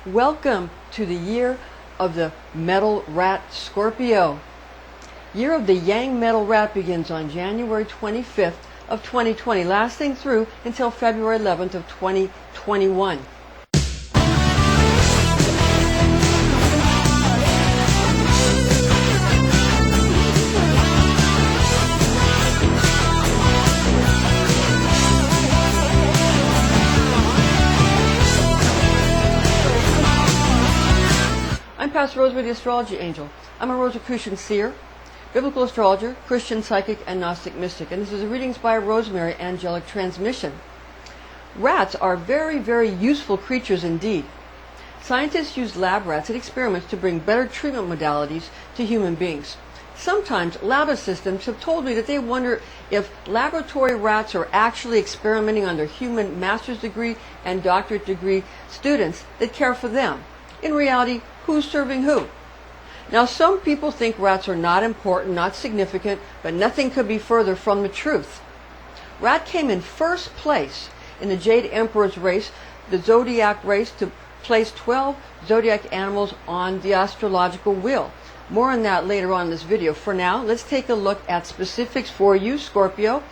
Welcome to the year of the metal rat Scorpio. Year of the Yang metal rat begins on January 25th of 2020, lasting through until February 11th of 2021. I'm Pastor Rose with the Astrology Angel. I'm a Rosicrucian Seer, biblical astrologer, Christian psychic, and Gnostic Mystic. And this is a readings by Rosemary angelic transmission. Rats are very, very useful creatures indeed. Scientists use lab rats in experiments to bring better treatment modalities to human beings. Sometimes lab assistants have told me that they wonder if laboratory rats are actually experimenting on their human master's degree and doctorate degree students that care for them. In reality, who's serving who? Now, some people think rats are not important, not significant, but nothing could be further from the truth. Rat came in first place in the Jade Emperor's race, the Zodiac race, to place 12 zodiac animals on the astrological wheel. More on that later on in this video. For now, let's take a look at specifics for you, Scorpio,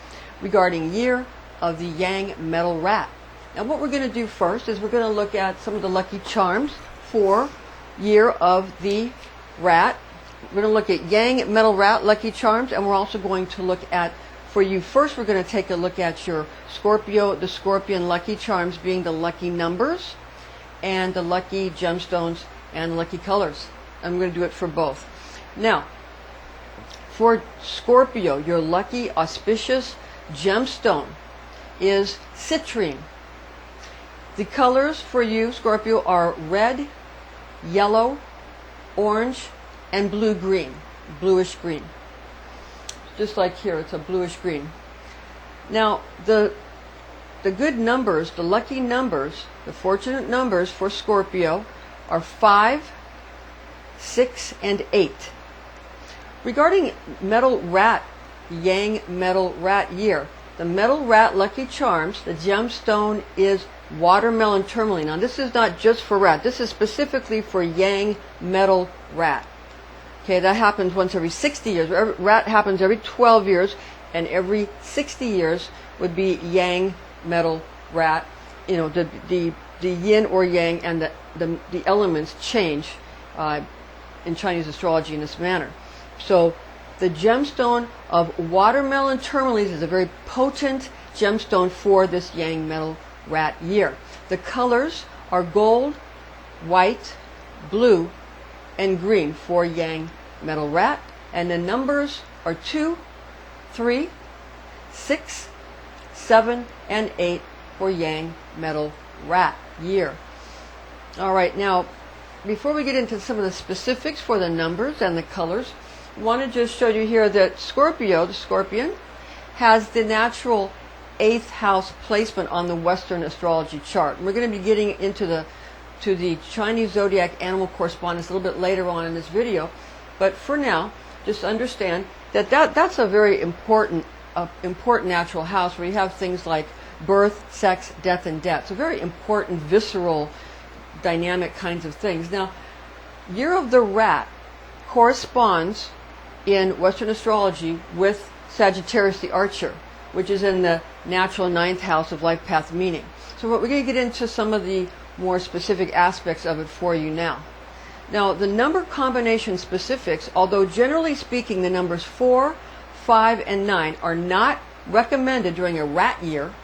regarding year of the Yang metal rat. Now, what we're going to do first is we're going to look at some of the lucky charms for year of the rat. We're going to look at Yang metal rat lucky charms, and we're also going to look at, for you first, we're going to take a look at your Scorpio, the Scorpion lucky charms being the lucky numbers and the lucky gemstones and the lucky colors. I'm going to do it for both. Now, for Scorpio, your lucky auspicious gemstone is citrine. The colors for you, Scorpio, are red, yellow, orange, and blue-green, bluish-green. Just like here, it's a bluish-green. Now, the good numbers, the lucky numbers, the fortunate numbers for Scorpio are 5, 6, and 8. Regarding metal rat, Yang metal rat year, the metal rat lucky charms, the gemstone is watermelon tourmaline. Now, this is not just for rat. This is specifically for Yang metal rat. Okay, that happens once every 60 years. Rat happens every 12 years, and every 60 years would be Yang metal rat. You know, the yin or yang and the elements change in Chinese astrology in this manner. So the gemstone of watermelon tourmaline is a very potent gemstone for this Yang metal rat year. The colors are gold, white, blue, and green for Yang metal rat, and the numbers are 2, 3, 6, 7, and 8 for Yang metal rat year. All right, now before we get into some of the specifics for the numbers and the colors, I want to just show you here that Scorpio, the Scorpion, has the natural 8th house placement on the Western astrology chart. And we're going to be getting into the Chinese Zodiac animal correspondence a little bit later on in this video. But for now, just understand that that's a very important natural house where you have things like birth, sex, death, and debt. So very important, visceral, dynamic kinds of things. Now, year of the rat corresponds in Western astrology with Sagittarius the Archer, which is in the natural 9th house of life path meaning. So we're going to get into some of the more specific aspects of it for you now. Now, the number combination specifics, although generally speaking the numbers 4, 5, and 9 are not recommended during a rat year,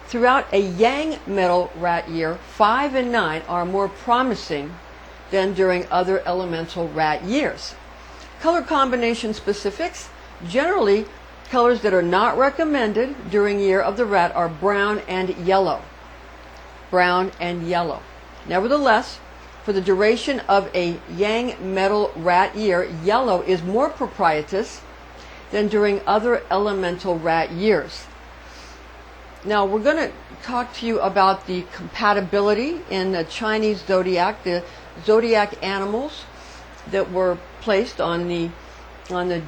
throughout a Yang metal rat year, 5 and 9 are more promising than during other elemental rat years. Color combination specifics, generally colors that are not recommended during year of the rat are brown and yellow. Brown and yellow. Nevertheless, for the duration of a Yang metal rat year, yellow is more propitious than during other elemental rat years. Now, we're going to talk to you about the compatibility in the Chinese Zodiac, the Zodiac animals that were placed on the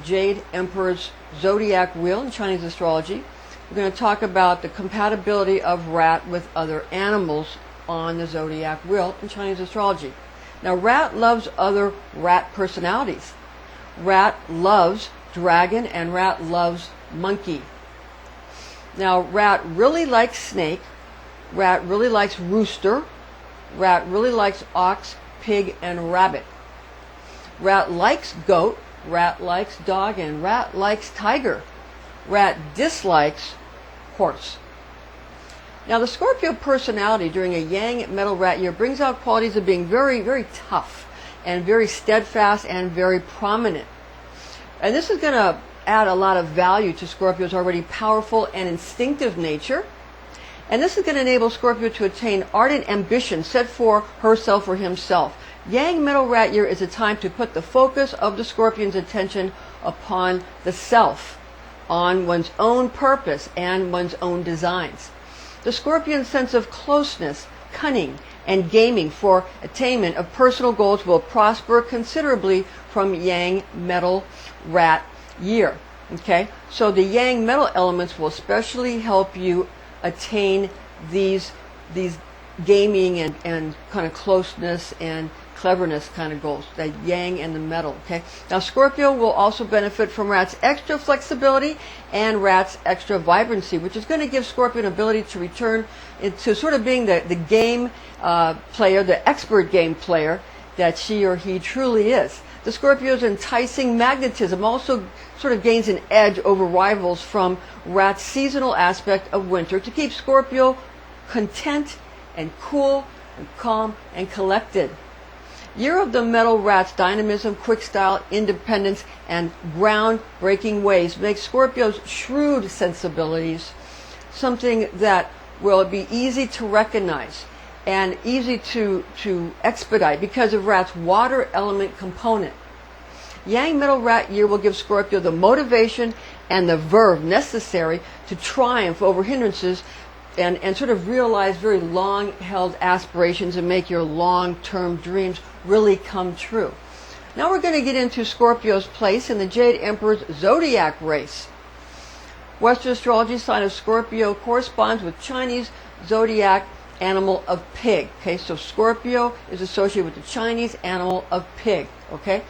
Jade Emperor's Zodiac wheel in Chinese astrology. We're going to talk about the compatibility of rat with other animals on the zodiac wheel in Chinese astrology. Now, rat loves other rat personalities. Rat loves dragon and rat loves monkey. Now, rat really likes snake. Rat really likes rooster. Rat really likes ox, pig, and rabbit. Rat likes goat. Rat likes dog, and rat likes tiger. Rat dislikes horse. Now, the Scorpio personality during a yang metal rat year brings out qualities of being very, very tough and very steadfast and very prominent. And this is going to add a lot of value to Scorpio's already powerful and instinctive nature. And this is going to enable Scorpio to attain ardent ambition set for herself or himself. Yang metal rat year is a time to put the focus of the Scorpion's attention upon the self, on one's own purpose and one's own designs. The Scorpion's sense of closeness, cunning, and gaming for attainment of personal goals will prosper considerably from Yang metal rat year. Okay, so the Yang metal elements will especially help you attain these gaming and kind of closeness and cleverness kind of goals, the yang and the metal. Okay, now Scorpio will also benefit from rat's extra flexibility and rat's extra vibrancy, which is going to give Scorpio an ability to return into sort of being the game player, the expert game player that she or he truly is. The Scorpio's enticing magnetism also sort of gains an edge over rivals from rat's seasonal aspect of winter to keep Scorpio content and cool and calm and collected. Year of the metal rat's dynamism, quick style, independence, and groundbreaking ways make Scorpio's shrewd sensibilities something that will be easy to recognize and easy to expedite because of rat's water element component. Yang metal rat year will give Scorpio the motivation and the verve necessary to triumph over hindrances and sort of realize very long-held aspirations and make your long-term dreams really come true. Now we're going to get into Scorpio's place in the Jade Emperor's zodiac race. Western astrology sign of Scorpio corresponds with Chinese zodiac animal of pig. Okay, so Scorpio is associated with the Chinese animal of pig, okay,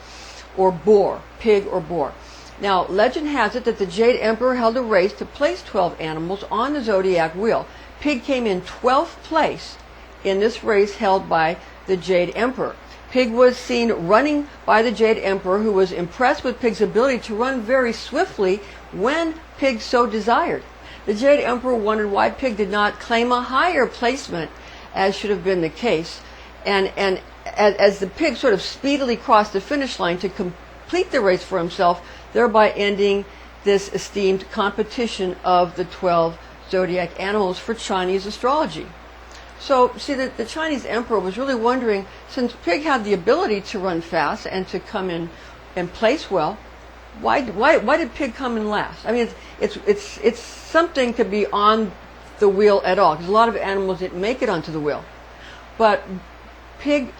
or boar, pig or boar. Now, legend has it that the Jade Emperor held a race to place 12 animals on the zodiac wheel. Pig came in 12th place in this race held by the Jade Emperor. Pig was seen running by the Jade Emperor, who was impressed with Pig's ability to run very swiftly when Pig so desired. The Jade Emperor wondered why Pig did not claim a higher placement, as should have been the case. And as the Pig sort of speedily crossed the finish line to complete the race for himself, thereby ending this esteemed competition of the 12 zodiac animals for Chinese astrology. So, see, the Chinese emperor was really wondering, since Pig had the ability to run fast and to come in and place well, why did Pig come in last? I mean, it's something to be on the wheel at all, because a lot of animals didn't make it onto the wheel. But Pig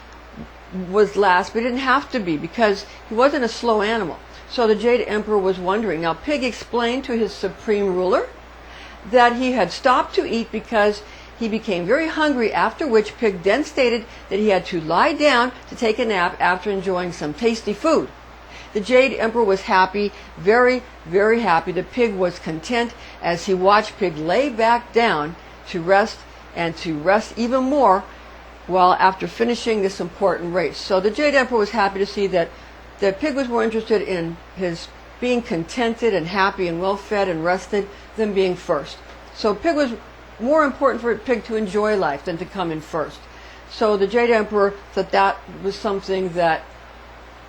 was last, but he didn't have to be, because he wasn't a slow animal. So the Jade Emperor was wondering. Now, Pig explained to his supreme ruler that he had stopped to eat because he became very hungry, after which Pig then stated that he had to lie down to take a nap after enjoying some tasty food. The Jade Emperor was happy, very, very happy. The Pig was content as he watched Pig lay back down to rest and to rest even more while after finishing this important race. So the Jade Emperor was happy to see that Pig was more interested in his being contented and happy and well-fed and rested than being first. So Pig was more important for Pig to enjoy life than to come in first. So the Jade Emperor thought that was something that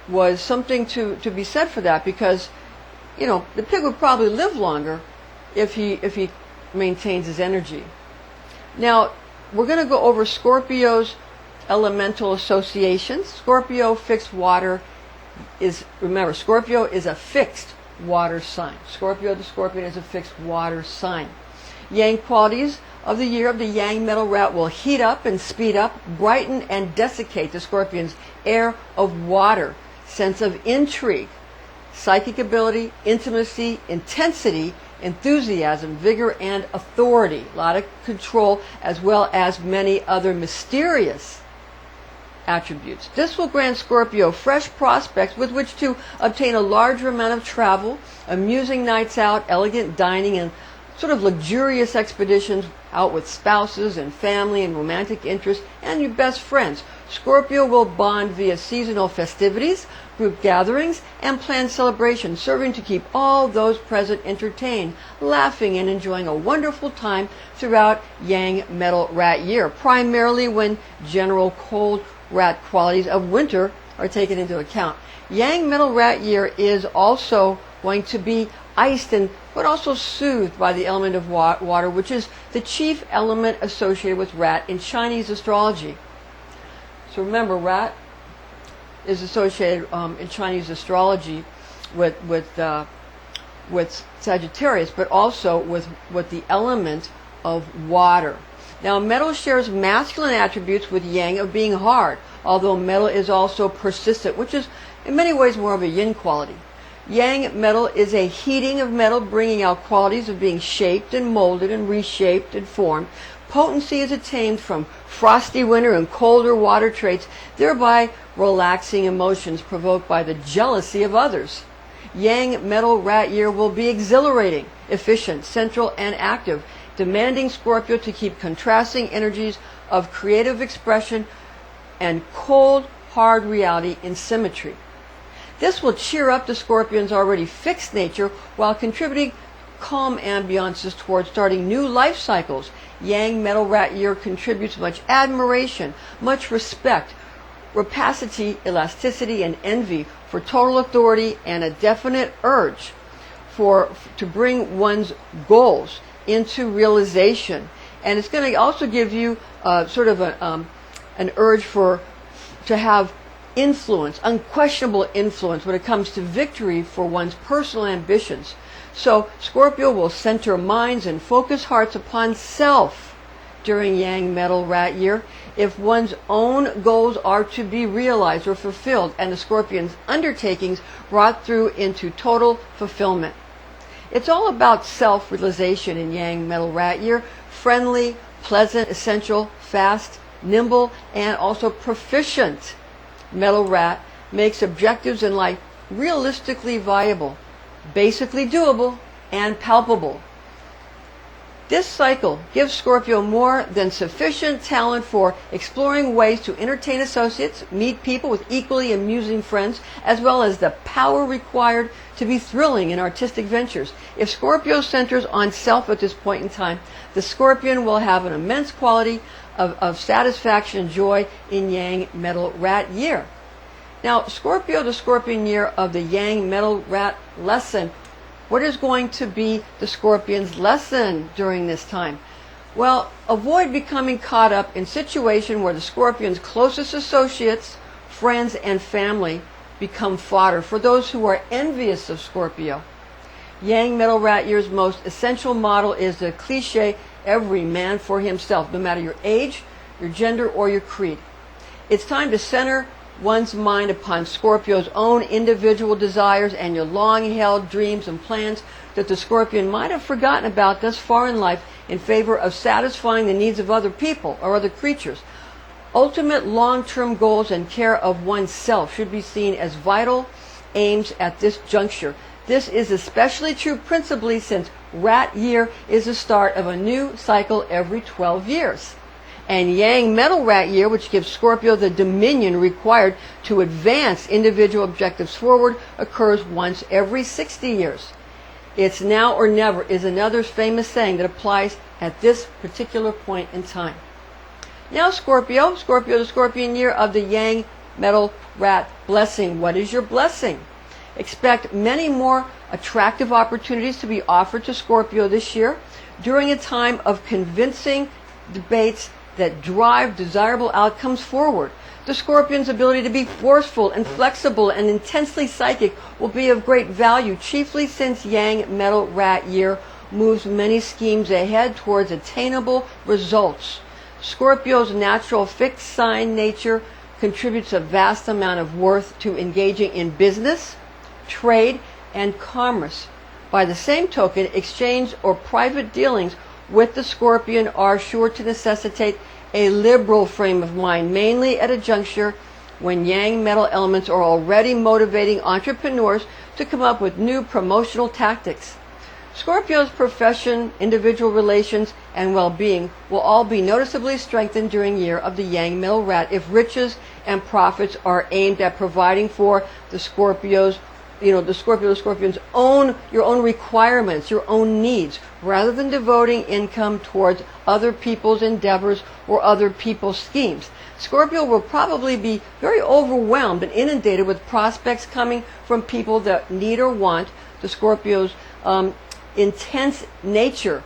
was something to be said for that, because, you know, the Pig would probably live longer if he maintains his energy. Now, we're going to go over Scorpio's elemental associations. Scorpio fixed water is, remember, Scorpio is a fixed water sign. Scorpio the Scorpion is a fixed water sign. Yang qualities of the year of the Yang metal rat will heat up and speed up, brighten and desiccate the Scorpion's air of water, sense of intrigue, psychic ability, intimacy, intensity, enthusiasm, vigor, and authority. A lot of control, as well as many other mysterious attributes. This will grant Scorpio fresh prospects with which to obtain a larger amount of travel, amusing nights out, elegant dining, and sort of luxurious expeditions out with spouses and family and romantic interests and your best friends. Scorpio will bond via seasonal festivities, group gatherings, and planned celebrations, serving to keep all those present entertained, laughing, and enjoying a wonderful time throughout Yang Metal Rat year, primarily when general cold rat qualities of winter are taken into account. Yang Metal Rat year is also going to be iced and but also soothed by the element of water, which is the chief element associated with rat in Chinese astrology. So remember, rat is associated in Chinese astrology with Sagittarius, but also with the element of water. Now, metal shares masculine attributes with yang of being hard, although metal is also persistent, which is in many ways more of a yin quality. Yang metal is a heating of metal, bringing out qualities of being shaped and molded and reshaped and formed. Potency is attained from frosty winter and colder water traits, thereby relaxing emotions provoked by the jealousy of others. Yang Metal Rat year will be exhilarating, efficient, central, and active, demanding Scorpio to keep contrasting energies of creative expression and cold, hard reality in symmetry. This will cheer up the Scorpion's already fixed nature while contributing calm ambiances towards starting new life cycles. Yang Metal Rat year contributes much admiration, much respect, rapacity, elasticity, and envy for total authority, and a definite urge to bring one's goals into realization. And it's going to also give you sort of an urge to have influence, unquestionable influence when it comes to victory for one's personal ambitions. So Scorpio will center minds and focus hearts upon self during Yang Metal Rat year if one's own goals are to be realized or fulfilled and the Scorpion's undertakings brought through into total fulfillment. It's all about self-realization in Yang Metal Rat year. Friendly, pleasant, essential, fast, nimble, and also proficient Metal Rat makes objectives in life realistically viable, basically doable, and palpable. This cycle gives Scorpio more than sufficient talent for exploring ways to entertain associates, meet people with equally amusing friends, as well as the power required to be thrilling in artistic ventures. If Scorpio centers on self at this point in time, the Scorpion will have an immense quality of satisfaction and joy in Yang Metal Rat year. Now, Scorpio, the Scorpion year of the Yang Metal Rat lesson. What is going to be the Scorpion's lesson during this time? Well, avoid becoming caught up in situations where the Scorpion's closest associates, friends, and family become fodder for those who are envious of Scorpio. Yang Metal Rat year's most essential model is the cliche, every man for himself, no matter your age, your gender, or your creed. It's time to center one's mind upon Scorpio's own individual desires and your long-held dreams and plans that the Scorpion might have forgotten about thus far in life in favor of satisfying the needs of other people or other creatures. Ultimate long-term goals and care of oneself should be seen as vital aims at this juncture. This is especially true principally since Rat year is the start of a new cycle every 12 years. And Yang Metal Rat year, which gives Scorpio the dominion required to advance individual objectives forward, occurs once every 60 years. It's now or never is another famous saying that applies at this particular point in time. Now Scorpio, the Scorpion year of the Yang Metal Rat blessing. What is your blessing? Expect many more attractive opportunities to be offered to Scorpio this year during a time of convincing debates that drive desirable outcomes forward. The Scorpion's ability to be forceful and flexible and intensely psychic will be of great value, chiefly since Yang Metal Rat year moves many schemes ahead towards attainable results. Scorpio's natural fixed sign nature contributes a vast amount of worth to engaging in business, trade, and commerce, By the same token, exchange or private dealings with the Scorpion are sure to necessitate a liberal frame of mind, mainly at a juncture when yang metal elements are already motivating entrepreneurs to come up with new promotional tactics. Scorpio's profession, individual relations, and well-being will all be noticeably strengthened during year of the yang metal rat if riches and profits are aimed at providing for the Scorpion's your own requirements, your own needs, rather than devoting income towards other people's endeavors or other people's schemes. Scorpio will probably be very overwhelmed and inundated with prospects coming from people that need or want the Scorpio's intense nature,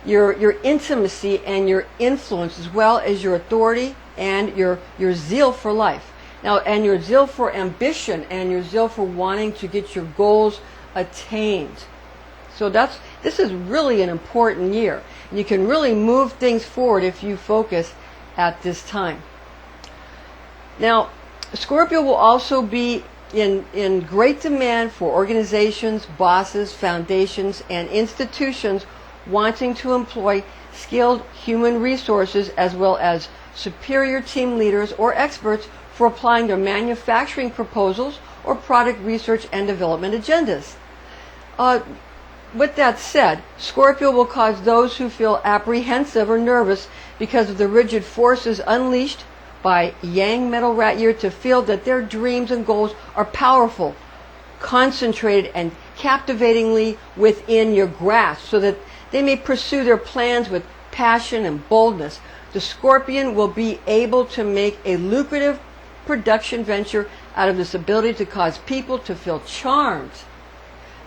your intimacy and your influence, as well as your authority and your zeal for life. Now, and your zeal for ambition and your zeal for wanting to get your goals attained. So this is really an important year. You can really move things forward if you focus at this time. Now, Scorpio will also be in great demand for organizations, bosses, foundations, and institutions wanting to employ skilled human resources as well as superior team leaders or experts for applying their manufacturing proposals or product research and development agendas. With that said, Scorpio will cause those who feel apprehensive or nervous because of the rigid forces unleashed by yang metal rat year to feel that their dreams and goals are powerful, concentrated, and captivatingly within your grasp so that they may pursue their plans with passion and boldness. The Scorpion will be able to make a lucrative production venture out of this ability to cause people to feel charmed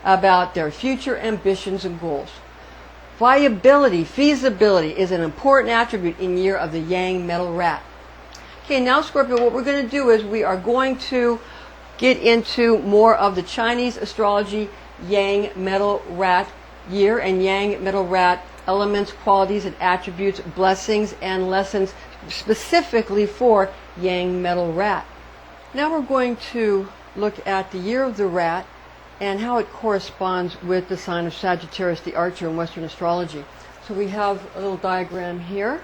about their future ambitions and goals. Viability, feasibility is an important attribute in year of the yang metal rat. Okay, now Scorpio, what we're going to do is we are going to get into more of the Chinese astrology yang metal rat year and yang metal rat elements, qualities, and attributes, blessings, and lessons specifically for yang metal rat. Now we're going to look at the year of the rat and how it corresponds with the sign of Sagittarius the Archer in Western astrology. So we have a little diagram here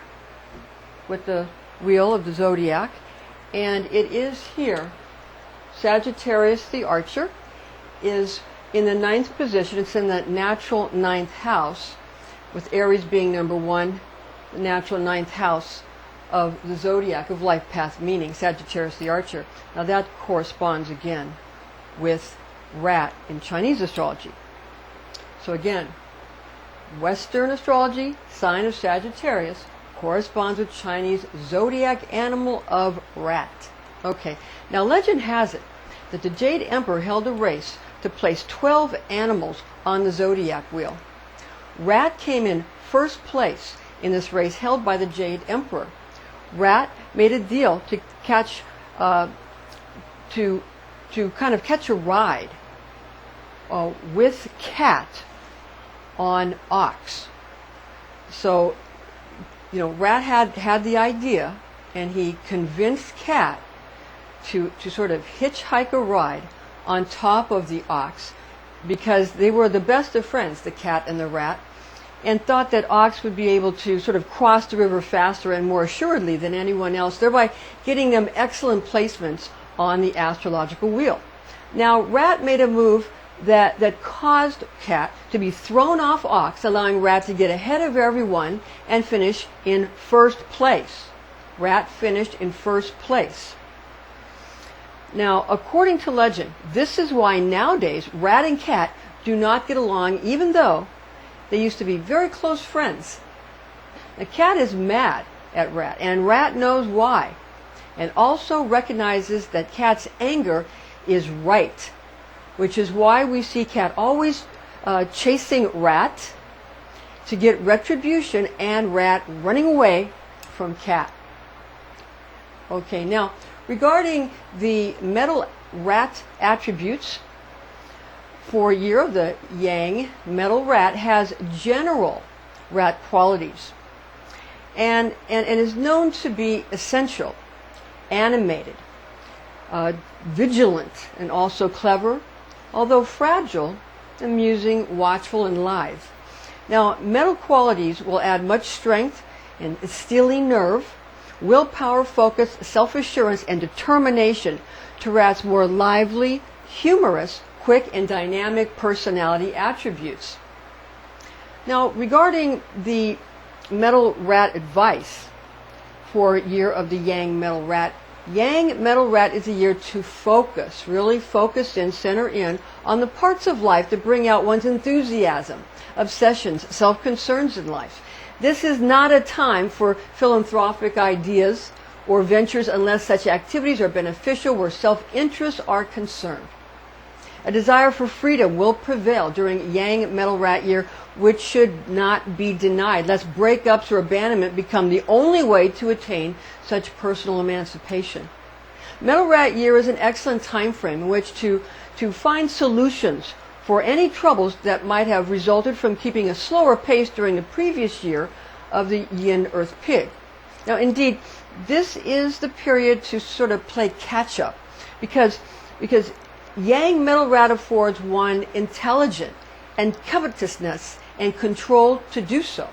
with the wheel of the Zodiac, and it is here. Sagittarius the Archer is in the 9th position. It's in the natural 9th house, with Aries being number 1, the natural 9th house of the Zodiac of life path meaning, Sagittarius the Archer. Now that corresponds again with rat in Chinese astrology. So again, Western astrology, sign of Sagittarius, corresponds with Chinese zodiac animal of rat. Okay, now legend has it that the Jade Emperor held a race to place 12 animals on the zodiac wheel. Rat came in first place in this race held by the Jade Emperor. Rat made a deal to catch, to kind of catch a ride with Cat on Ox. So, Rat had the idea, and he convinced Cat to sort of hitchhike a ride on top of the Ox, because they were the best of friends, the Cat and the Rat, and thought that Ox would be able to sort of cross the river faster and more assuredly than anyone else, thereby getting them excellent placements on the astrological wheel. Now, Rat made a move that caused Cat to be thrown off Ox, allowing Rat to get ahead of everyone and finish in first place. Rat finished in first place. Now, according to legend, this is why nowadays Rat and Cat do not get along, even though they used to be very close friends. The Cat is mad at Rat, and Rat knows why, and also recognizes that Cat's anger is right, which is why we see Cat always chasing Rat to get retribution, and Rat running away from Cat. Okay, now regarding the metal rat attributes, for year of the yang, metal rat has general rat qualities and is known to be essential, animated, vigilant, and also clever, although fragile amusing, watchful, and live. Now, metal qualities will add much strength and steely nerve, willpower, focus, self-assurance, and determination to Rat's more lively, humorous, quick, and dynamic personality attributes. Now, regarding the metal rat advice for year of the Yang metal rat, Yang metal rat is a year to focus, really focus in, center in, on the parts of life that bring out one's enthusiasm, obsessions, self-concerns in life. This is not a time for philanthropic ideas or ventures unless such activities are beneficial where self-interests are concerned. A desire for freedom will prevail during Yang metal rat year, which should not be denied, lest breakups or abandonment become the only way to attain such personal emancipation. Metal rat year is an excellent time frame in which to find solutions for any troubles that might have resulted from keeping a slower pace during the previous year of the Yin Earth Pig. Now, indeed, this is the period to sort of play catch up because Yang metal rat affords one intelligent and covetousness and control to do so.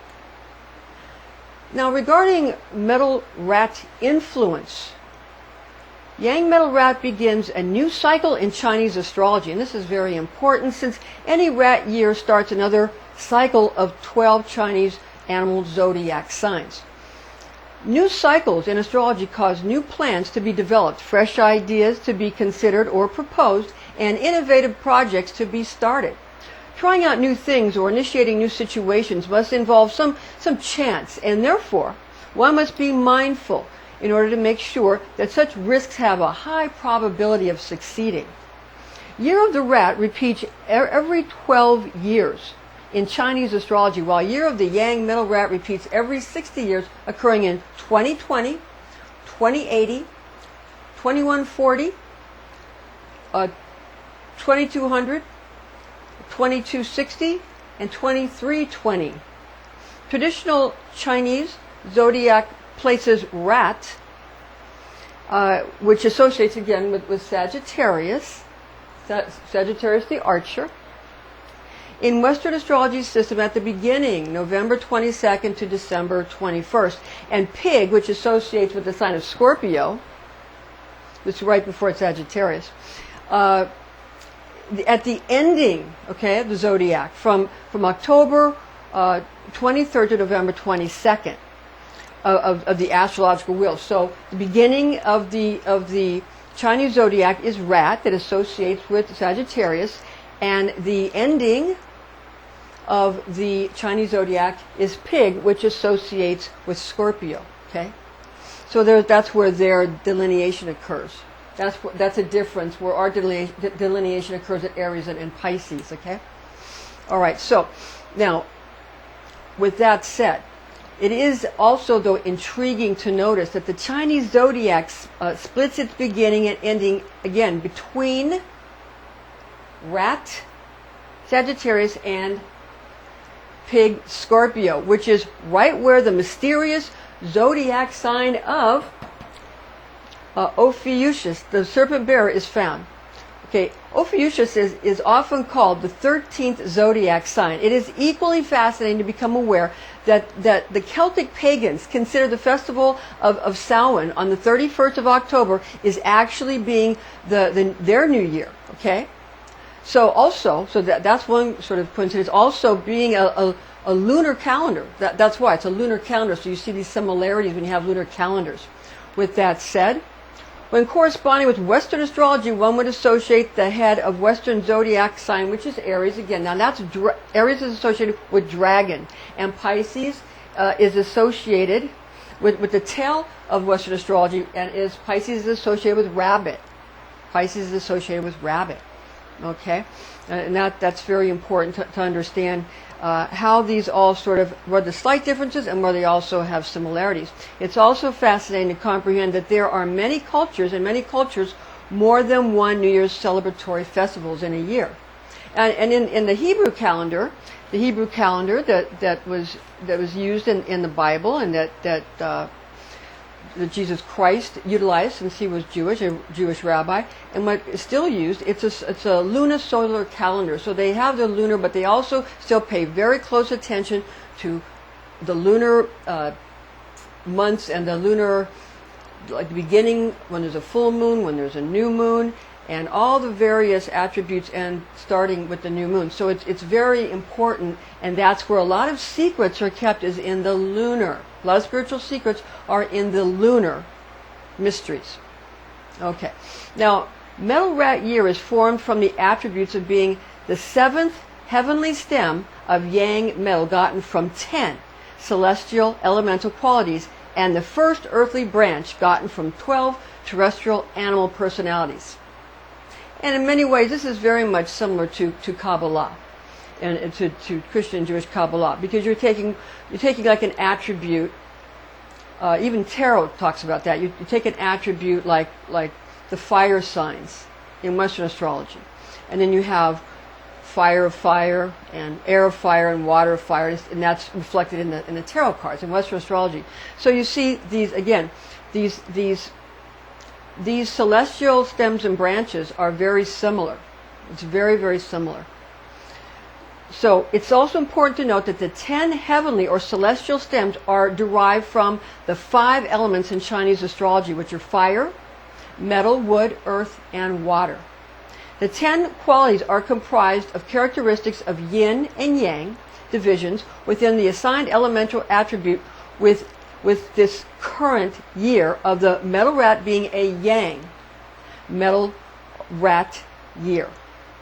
Now, regarding metal rat influence, Yang metal rat begins a new cycle in Chinese astrology, and this is very important since any rat year starts another cycle of 12 Chinese animal zodiac signs. New cycles in astrology cause new plans to be developed, fresh ideas to be considered or proposed, and innovative projects to be started. Trying out new things or initiating new situations must involve some chance, and therefore one must be mindful in order to make sure that such risks have a high probability of succeeding. Year of the Rat repeats every 12 years in Chinese astrology, while Year of the Yang metal rat repeats every 60 years, occurring in 2020, 2080, 2140, 2200, 2260, and 2320. Traditional Chinese zodiac places Rat, which associates again with Sagittarius, Sagittarius the Archer, in Western astrology system at the beginning, November 22nd to December 21st, and Pig, which associates with the sign of Scorpio, which is right before Sagittarius, at the ending, okay, of the zodiac, from October 23rd to November 22nd of the astrological wheel. So the beginning of the Chinese zodiac is Rat, that associates with Sagittarius, and the ending of the Chinese zodiac is Pig, which associates with Scorpio. Okay, so that's where their delineation occurs. That's a difference where our delineation occurs at Aries and Pisces. Okay, all right. So now, with that said, it is also though intriguing to notice that the Chinese zodiac splits its beginning and ending again between Rat, Sagittarius, and Pig, Scorpio, which is right where the mysterious zodiac sign of Ophiuchus, the serpent bearer, is found. Okay, Ophiuchus is often called the 13th zodiac sign. It is equally fascinating to become aware that the Celtic pagans consider the festival of Samhain on the 31st of October is actually being their new year. Okay, so that's one sort of coincidence. Also, being a lunar calendar. That's why it's a lunar calendar. So you see these similarities when you have lunar calendars. With that said, when corresponding with Western astrology, one would associate the head of Western zodiac sign, which is Aries again. Now that's Aries is associated with dragon, and Pisces is associated with the tail of Western astrology, and Pisces is associated with rabbit. Pisces is associated with rabbit. Okay, and that's very important to understand how these all sort of, where the slight differences and where they also have similarities. It's also fascinating to comprehend that there are many cultures, more than one New Year's celebratory festivals in a year. And in the Hebrew calendar, that was used in the Bible, and that that Jesus Christ utilized, since he was Jewish, a Jewish rabbi, and what is still used, it's a lunisolar calendar. So they have the lunar, but they also still pay very close attention to the lunar months and the lunar, like the beginning, when there's a full moon, when there's a new moon, and all the various attributes, and starting with the new moon. So it's very important, and that's where a lot of secrets are kept, is in the lunar. A lot of spiritual secrets are in the lunar mysteries. Okay. Now, metal rat year is formed from the attributes of being the seventh heavenly stem of yang metal gotten from 10 celestial elemental qualities, and the first earthly branch gotten from 12 terrestrial animal personalities. And in many ways, this is very much similar to Kabbalah and to Christian and Jewish Kabbalah, because you're taking like an attribute. Even tarot talks about that. You take an attribute like the fire signs in Western astrology, and then you have fire of fire and air of fire and water of fire, and that's reflected in the tarot cards in Western astrology. So you see these celestial stems and branches are very similar. It's very, very similar. So it's also important to note that the 10 heavenly or celestial stems are derived from the 5 elements in Chinese astrology, which are fire, metal, wood, earth, and water. The 10 qualities are comprised of characteristics of yin and yang divisions within the assigned elemental attribute, with this current year of the metal rat being a yang metal rat year.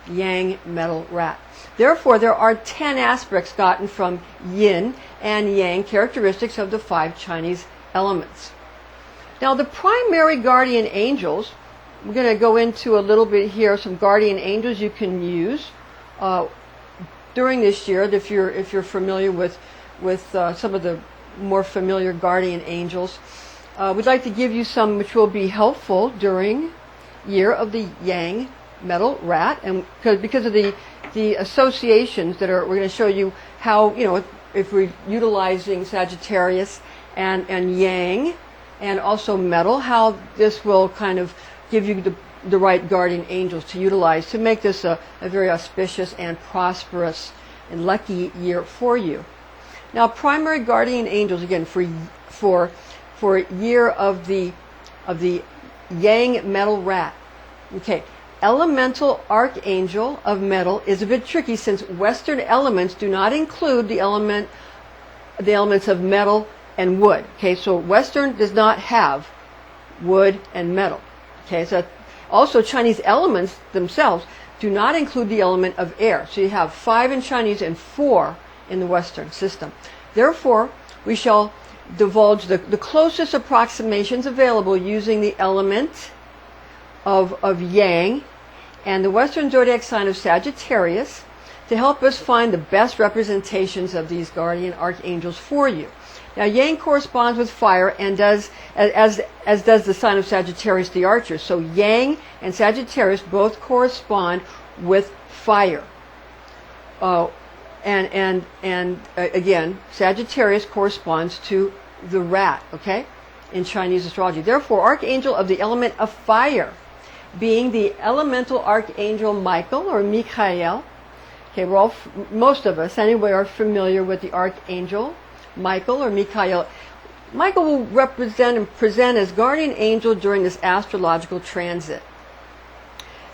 Yang metal rat. Therefore, there are 10 aspects gotten from yin and yang characteristics of the 5 Chinese elements. Now, the primary guardian angels, we're going to go into a little bit here, some guardian angels you can use during this year, if you're familiar with some of the more familiar guardian angels. We'd like to give you some which will be helpful during year of the yang metal rat, and because of the associations that we're going to show you how, if we're utilizing Sagittarius and yang and also metal, how this will kind of give you the right guardian angels to utilize to make this a very auspicious and prosperous and lucky year for you. Now, primary guardian angels, again, for year of the yang metal rat. Okay, elemental archangel of metal is a bit tricky, since Western elements do not include the elements of metal and wood. Okay, so Western does not have wood and metal. Okay, so also Chinese elements themselves do not include the element of air. So you have 5 in Chinese and 4 in the Western system. Therefore, we shall divulge the closest approximations available using the element of yang and the Western zodiac sign of Sagittarius to help us find the best representations of these guardian archangels for you. Now, yang corresponds with fire, and does as does the sign of Sagittarius the archer. So yang and Sagittarius both correspond with fire. And again, Sagittarius corresponds to the rat, okay, in Chinese astrology. Therefore, archangel of the element of fire, being the elemental archangel Michael or Michael. Okay, most of us anyway are familiar with the archangel Michael or Michael. Michael will represent and present as guardian angel during this astrological transit.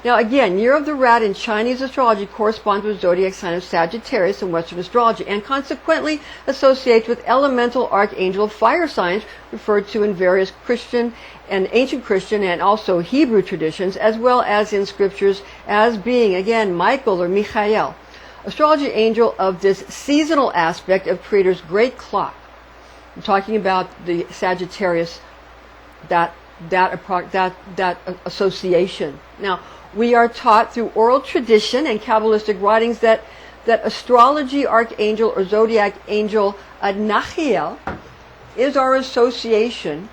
Now, again, year of the rat in Chinese astrology corresponds with zodiac sign of Sagittarius in Western astrology, and consequently associates with elemental archangel fire signs referred to in various Christian and ancient Christian and also Hebrew traditions, as well as in scriptures, as being, again, Michael or Michael, astrology angel of this seasonal aspect of Creator's great clock. I'm talking about the Sagittarius, that association. Now, we are taught through oral tradition and Kabbalistic writings that astrology archangel or zodiac angel Adnachiel is our association,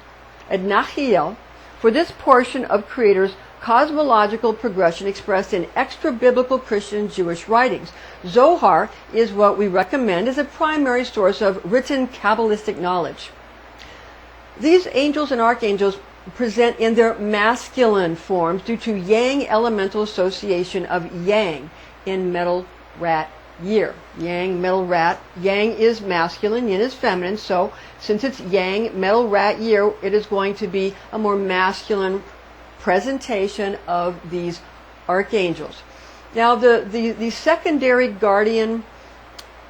Adnachiel, for this portion of Creator's cosmological progression expressed in extra-biblical Christian Jewish writings. Zohar is what we recommend as a primary source of written Kabbalistic knowledge. These angels and archangels present in their masculine forms due to yang elemental association of yang in metal rat year. Yang, metal rat. Yang is masculine, yin is feminine. So since it's yang, metal rat year, it is going to be a more masculine presentation of these archangels. Now the secondary guardian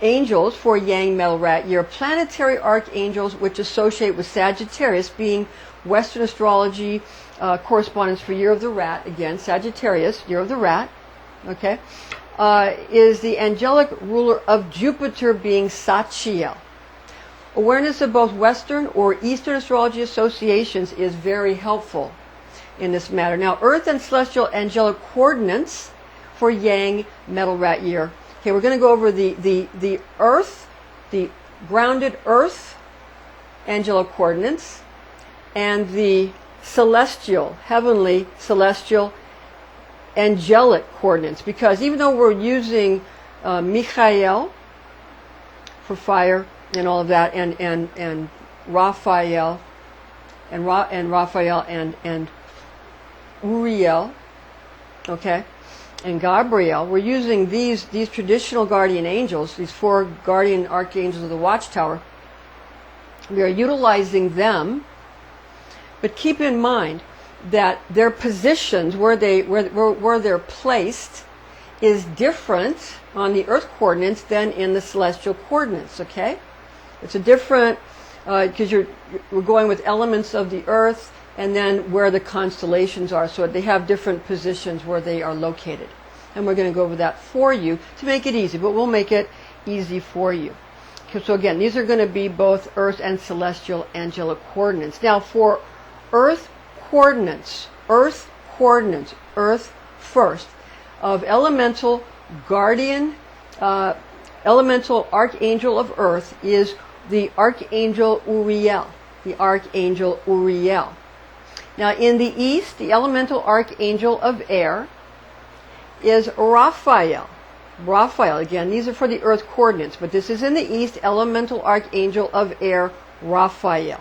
angels for yang metal rat year, planetary archangels which associate with Sagittarius, being Western astrology correspondence for year of the rat, again Sagittarius, year of the rat, okay, is the angelic ruler of Jupiter, being Sachiel. Awareness of both Western or Eastern astrology associations is very helpful in this matter. Now, earth and celestial angelic coordinates for yang metal rat year. Okay, we're going to go over the earth, the grounded earth angelic coordinates, and the celestial, heavenly, celestial, angelic coordinates. Because even though we're using Michael for fire and all of that, and Raphael, and Uriel, okay, and Gabriel, we're using these traditional guardian angels, these four guardian archangels of the watchtower. We are utilizing them, but keep in mind that their positions, where they're placed, is different on the earth coordinates than in the celestial coordinates. Okay, it's a different because we're going with elements of the earth, and then where the constellations are, so they have different positions where they are located. And we're going to go over that for you to make it easy, but we'll make it easy for you. So again, these are going to be both earth and celestial angelic coordinates. Now for earth coordinates, earth first, of elemental guardian, elemental archangel of earth is the Archangel Uriel, the Archangel Uriel. Now in the east, the elemental archangel of air is Raphael. Raphael, again, these are for the earth coordinates, but this is in the east, elemental archangel of air, Raphael.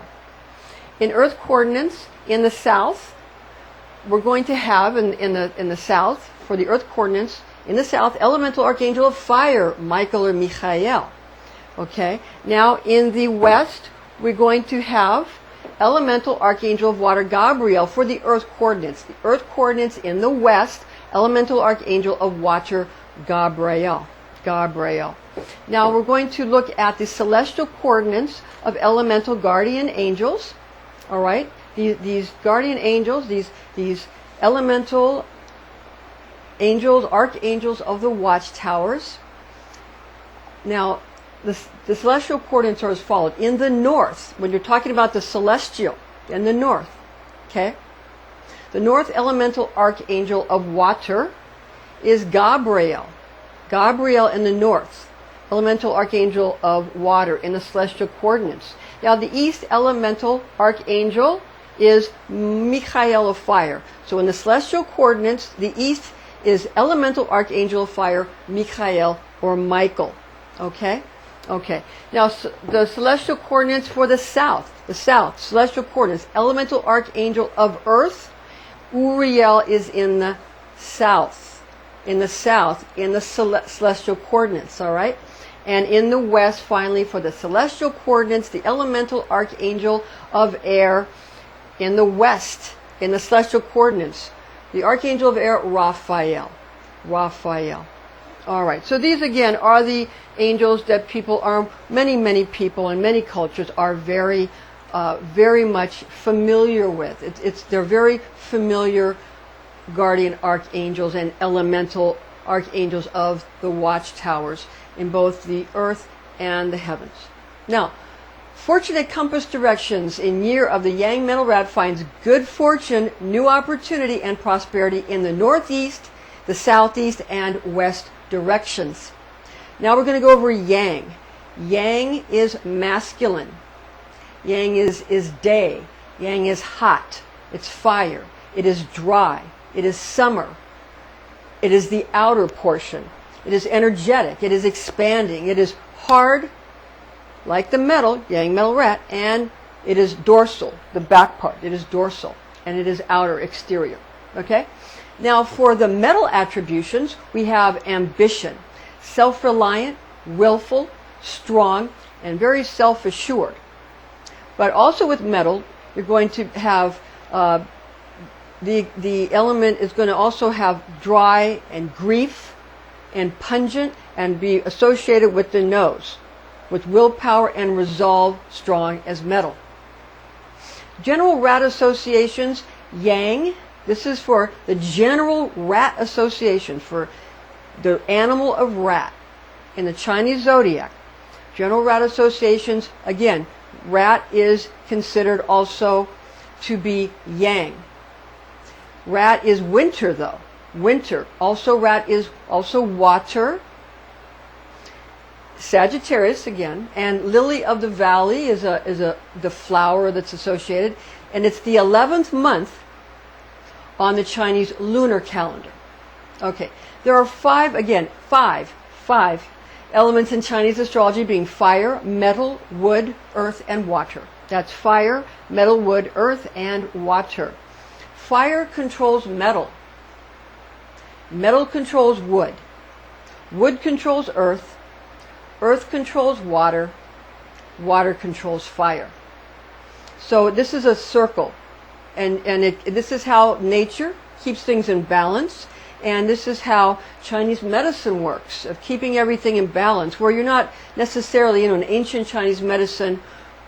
In earth coordinates, in the south, we're going to have in the south, for the earth coordinates, in the south, elemental archangel of fire, Michael or Michael. Okay, now in the west, we're going to have elemental archangel of water, Gabriel, for the earth coordinates. The earth coordinates in the west, elemental archangel of water, Gabriel. Gabriel. Now we're going to look at the celestial coordinates of elemental guardian angels. All right, these guardian angels, these elemental angels, archangels of the watchtowers. Now, the celestial coordinates are as follows. In the north, when you're talking about the celestial, in the north, okay, the north elemental archangel of water is Gabriel. Gabriel in the north, elemental archangel of water in the celestial coordinates. Now the east elemental archangel is Michael of fire. So in the celestial coordinates, the east is elemental archangel of fire, Michael or Michael. Okay? Okay. Now the celestial coordinates for the south, celestial coordinates, elemental archangel of earth, Uriel is in the south. In the south, in the celestial coordinates, all right? And in the west, finally, for the celestial coordinates, the elemental archangel of air in the west, in the celestial coordinates, the archangel of air, Raphael. Raphael. All right, so these again are the angels that people are, many people in many cultures are very much familiar with. They're very familiar guardian archangels and elemental archangels of the watchtowers in both the earth and the heavens. Now, fortunate compass directions in year of the Yang metal rat finds good fortune, new opportunity, and prosperity in the northeast, the southeast, and west directions. Now we're going to go over Yang. Yang is masculine. Yang is day. Yang is hot. It's fire. It is dry. It is summer. It is the outer portion. It is energetic. It is expanding. It is hard, like the metal, Yang metal rat, and It is dorsal, the back part. It is dorsal, and it is outer, exterior. Okay? Now, for the metal attributions, we have ambition, self-reliant, willful, strong, and very self-assured. But also with metal, you're going to have the element is going to also have dry and grief and pungent and be associated with the nose, with willpower and resolve strong as metal. General rat associations, yang. This is for the general rat association, for the animal of rat in the Chinese zodiac. General rat associations, again, rat is considered also to be yang. Rat is winter, though. Winter. Also, rat is also water. Sagittarius again, and lily of the valley is the flower that's associated, and it's the 11th month on the Chinese lunar calendar. Okay, there are five elements in Chinese astrology, being fire, metal, wood, earth, and water. That's fire, metal, wood, earth, and water. Fire controls metal. Metal controls wood. Wood controls earth. Earth controls water. Water controls fire. So this is a circle. And this is how nature keeps things in balance. And this is how Chinese medicine works, of keeping everything in balance, where you're not necessarily, in ancient Chinese medicine,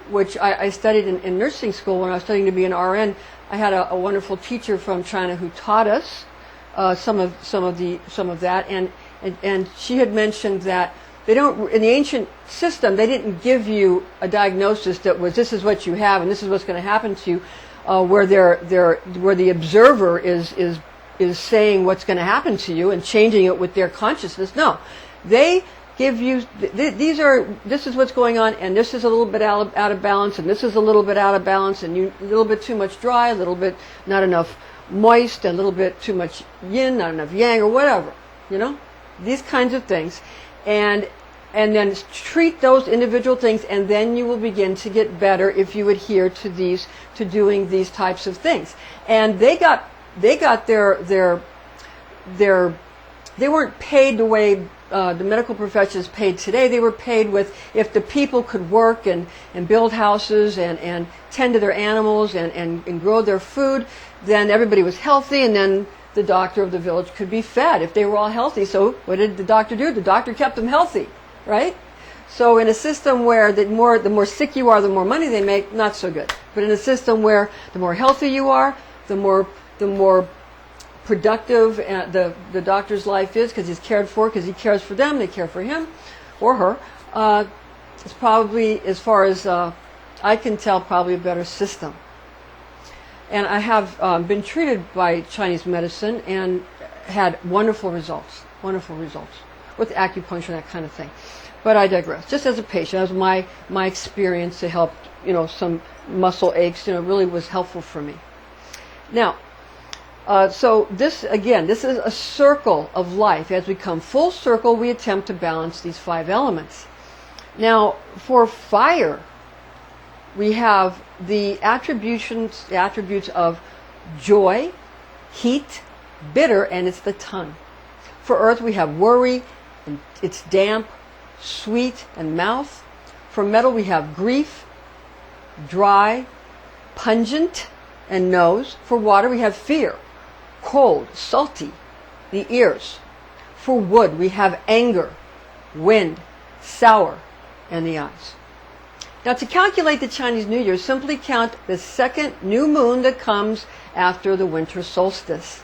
which I studied in nursing school when I was studying to be an RN. I had a wonderful teacher from China who taught us some of that, and she had mentioned that they don't, in the ancient system, they didn't give you a diagnosis that was, this is what you have and this is what's going to happen to you, where the observer is saying what's going to happen to you and changing it with their consciousness. No, they give you, this is what's going on, and this is a little bit out of balance, and this is a little bit out of balance, and a little bit too much dry, a little bit not enough moist, a little bit too much yin, not enough yang, or whatever, these kinds of things, and then treat those individual things, and then you will begin to get better if you adhere to doing these types of things. And they got their they weren't paid the way the medical profession is paid today. They were paid with, if the people could work and build houses and tend to their animals and grow their food, then everybody was healthy, and then the doctor of the village could be fed if they were all healthy. So what did the doctor do? The doctor kept them healthy, right? So in a system where the more sick you are, the more money they make, not so good. But in a system where the more healthy you are, the more productive the doctor's life is, because he's cared for, because he cares for them, they care for him or her. It's probably, as far as I can tell, probably a better system. And I have been treated by Chinese medicine and had wonderful results with acupuncture and that kind of thing. But I digress. Just as a patient, that was my experience to help, some muscle aches, really was helpful for me. Now, so this is a circle of life. As we come full circle, we attempt to balance these 5 elements. Now, for fire, we have the attributes of joy, heat, bitter, and it's the tongue. For earth, we have worry, and it's damp, sweet, and mouth. For metal, we have grief, dry, pungent, and nose. For water, we have fear, cold, salty, the ears. For wood, we have anger, wind, sour, and the eyes. Now, to calculate the Chinese New Year, simply count the second new moon that comes after the winter solstice.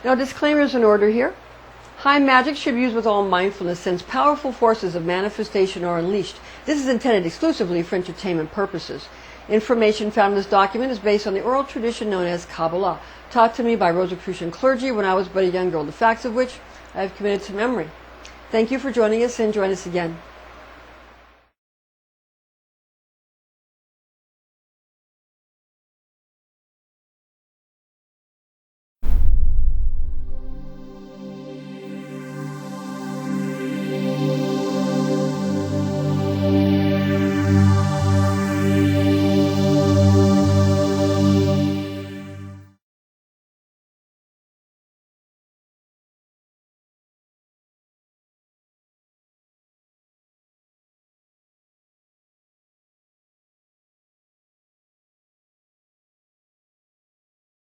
Now, disclaimers in order here. High magic should be used with all mindfulness, since powerful forces of manifestation are unleashed. This is intended exclusively for entertainment purposes. Information found in this document is based on the oral tradition known as Kabbalah, taught to me by Rosicrucian clergy when I was but a young girl, the facts of which I have committed to memory. Thank you for joining us, and join us again.